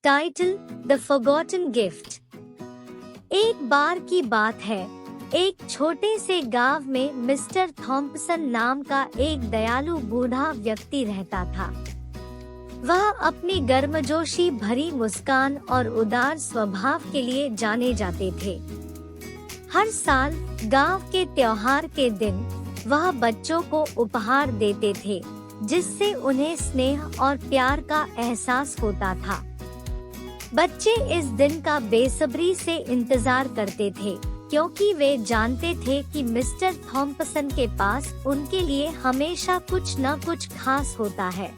Title the forgotten gift. एक बार की बात है, एक छोटे से गांव में मिस्टर थॉम्पसन नाम का एक दयालु बूढ़ा व्यक्ति रहता था। वह अपनी गर्मजोशी भरी मुस्कान और उदार स्वभाव के लिए जाने जाते थे। हर साल गांव के त्योहार के दिन वह बच्चों को उपहार देते थे, जिससे उन्हें स्नेह और प्यार का एहसास होता था। बच्चे इस दिन का बेसब्री से इंतजार करते थे, क्योंकि वे जानते थे कि मिस्टर थॉम्पसन के पास उनके लिए हमेशा कुछ न कुछ खास होता है।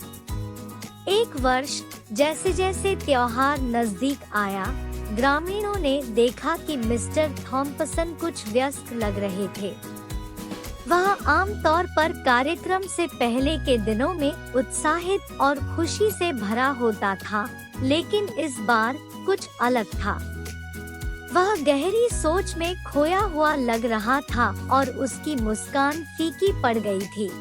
एक वर्ष जैसे जैसे त्योहार नजदीक आया, ग्रामीणों ने देखा कि मिस्टर थॉम्पसन कुछ व्यस्त लग रहे थे। वह आमतौर पर कार्यक्रम से पहले के दिनों में उत्साहित और खुशी से भरा होता था, लेकिन इस बार कुछ अलग था। वह गहरी सोच में खोया हुआ लग रहा था और उसकी मुस्कान फीकी पड़ गई थी।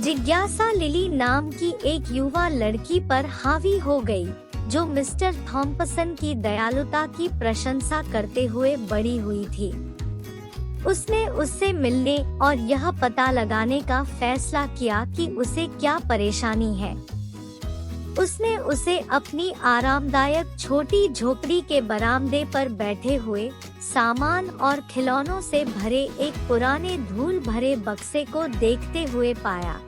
जिज्ञासा लिली नाम की एक युवा लड़की पर हावी हो गई, जो मिस्टर थॉम्पसन की दयालुता की प्रशंसा करते हुए बड़ी हुई थी। उसने उससे मिलने और यह पता लगाने का फैसला किया कि उसे क्या परेशानी है। उसने उसे अपनी आरामदायक छोटी झोपड़ी के बरामदे पर बैठे हुए सामान और खिलौनों से भरे एक पुराने धूल भरे बक्से को देखते हुए पाया।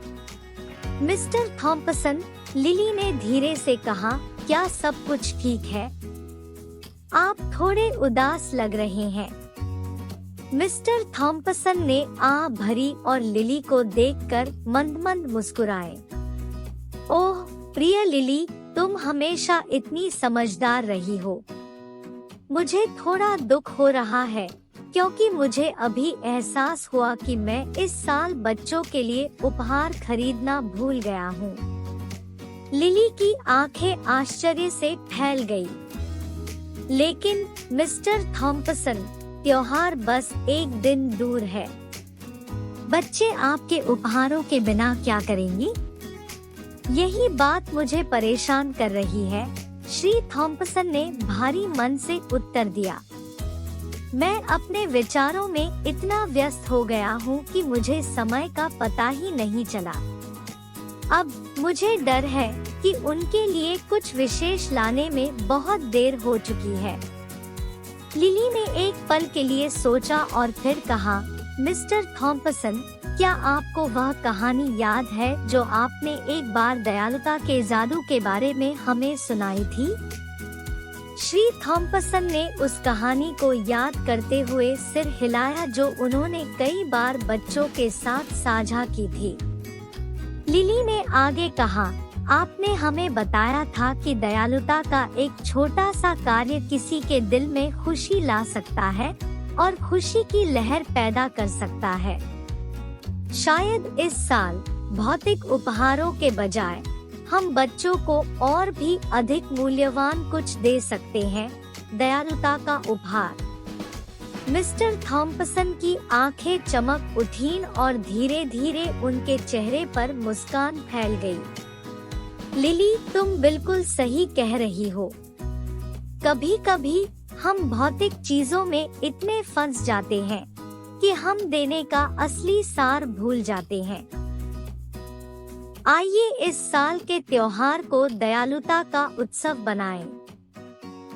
मिस्टर थॉम्पसन, लिली ने धीरे से कहा, क्या सब कुछ ठीक है? आप थोड़े उदास लग रहे हैं। मिस्टर थॉम्पसन ने आह भरी और लिली को देखकर मंद-मंद मुस्कुराए। ओह प्रिय लिली, तुम हमेशा इतनी समझदार रही हो। मुझे थोड़ा दुख हो रहा है, क्योंकि मुझे अभी एहसास हुआ कि मैं इस साल बच्चों के लिए उपहार खरीदना भूल गया हूँ। लिली की आंखें आश्चर्य से फैल गई। लेकिन मिस्टर थॉम्पसन, त्योहार बस एक दिन दूर है। बच्चे आपके उपहारों के बिना क्या करेंगे? यही बात मुझे परेशान कर रही है, श्री थॉम्पसन ने भारी मन से उत्तर दिया। मैं अपने विचारों में इतना व्यस्त हो गया हूँ कि मुझे समय का पता ही नहीं चला। अब मुझे डर है कि उनके लिए कुछ विशेष लाने में बहुत देर हो चुकी है। लिली ने एक पल के लिए सोचा और फिर कहा, मिस्टर थॉम्पसन, क्या आपको वह कहानी याद है जो आपने एक बार दयालुता के जादू के बारे में हमें सुनाई थी? श्री थॉम्पसन ने उस कहानी को याद करते हुए सिर हिलाया, जो उन्होंने कई बार बच्चों के साथ साझा की थी। लिली ने आगे कहा, आपने हमें बताया था कि दयालुता का एक छोटा सा कार्य किसी के दिल में खुशी ला सकता है और खुशी की लहर पैदा कर सकता है। शायद इस साल भौतिक उपहारों के बजाय हम बच्चों को और भी अधिक मूल्यवान कुछ दे सकते हैं, दयालुता का उपहार। मिस्टर थॉम्पसन की आंखें चमक उठीं और धीरे धीरे उनके चेहरे पर मुस्कान फैल गई। लिली, तुम बिल्कुल सही कह रही हो। कभी कभी हम भौतिक चीजों में इतने फंस जाते हैं कि हम देने का असली सार भूल जाते हैं। आइए इस साल के त्योहार को दयालुता का उत्सव बनाएं।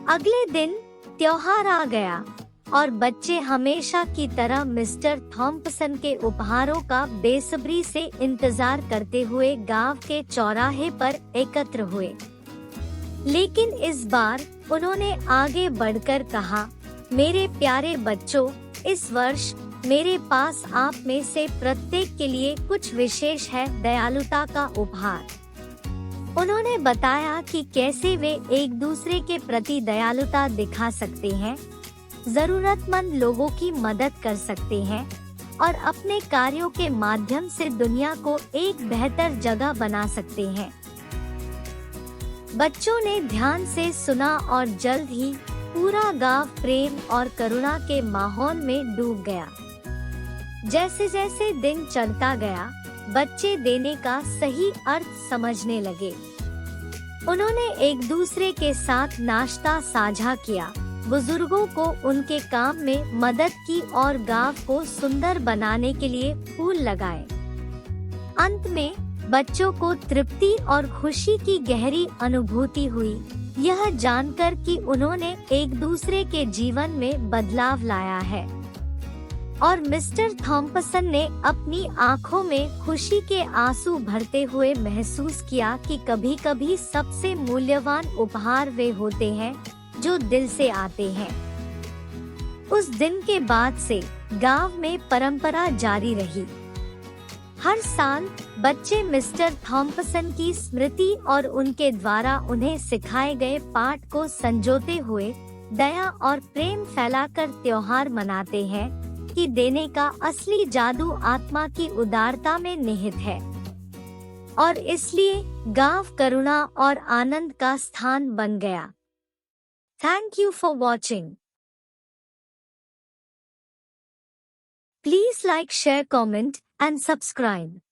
अगले दिन त्योहार आ गया और बच्चे हमेशा की तरह मिस्टर थॉम्पसन के उपहारों का बेसब्री से इंतजार करते हुए गांव के चौराहे पर एकत्र हुए। लेकिन इस बार उन्होंने आगे बढ़कर कहा, मेरे प्यारे बच्चों, इस वर्ष मेरे पास आप में से प्रत्येक के लिए कुछ विशेष है, दयालुता का उपहार। उन्होंने बताया कि कैसे वे एक दूसरे के प्रति दयालुता दिखा सकते हैं, जरूरतमंद लोगों की मदद कर सकते हैं और अपने कार्यों के माध्यम से दुनिया को एक बेहतर जगह बना सकते हैं। बच्चों ने ध्यान से सुना और जल्द ही पूरा गांव प्रेम और करुणा के माहौल में डूब गया। जैसे जैसे दिन चलता गया, बच्चे देने का सही अर्थ समझने लगे। उन्होंने एक दूसरे के साथ नाश्ता साझा किया, बुजुर्गों को उनके काम में मदद की और गांव को सुंदर बनाने के लिए फूल लगाए। अंत में बच्चों को तृप्ति और खुशी की गहरी अनुभूति हुई, यह जानकर कि उन्होंने एक दूसरे के जीवन में बदलाव लाया है। और मिस्टर थॉम्पसन ने अपनी आंखों में खुशी के आंसू भरते हुए महसूस किया कि कभी-कभी सबसे मूल्यवान उपहार वे होते हैं जो दिल से आते हैं। उस दिन के बाद से गांव में परंपरा जारी रही। हर साल बच्चे मिस्टर थॉम्पसन की स्मृति और उनके द्वारा उन्हें सिखाए गए पाठ को संजोते हुए दया और प्रेम फैलाकर त्योहार मनाते हैं कि देने का असली जादू आत्मा की उदारता में निहित है। और इसलिए गांव करुणा और आनंद का स्थान बन गया। Thank you for watching. Please like, share, comment and subscribe.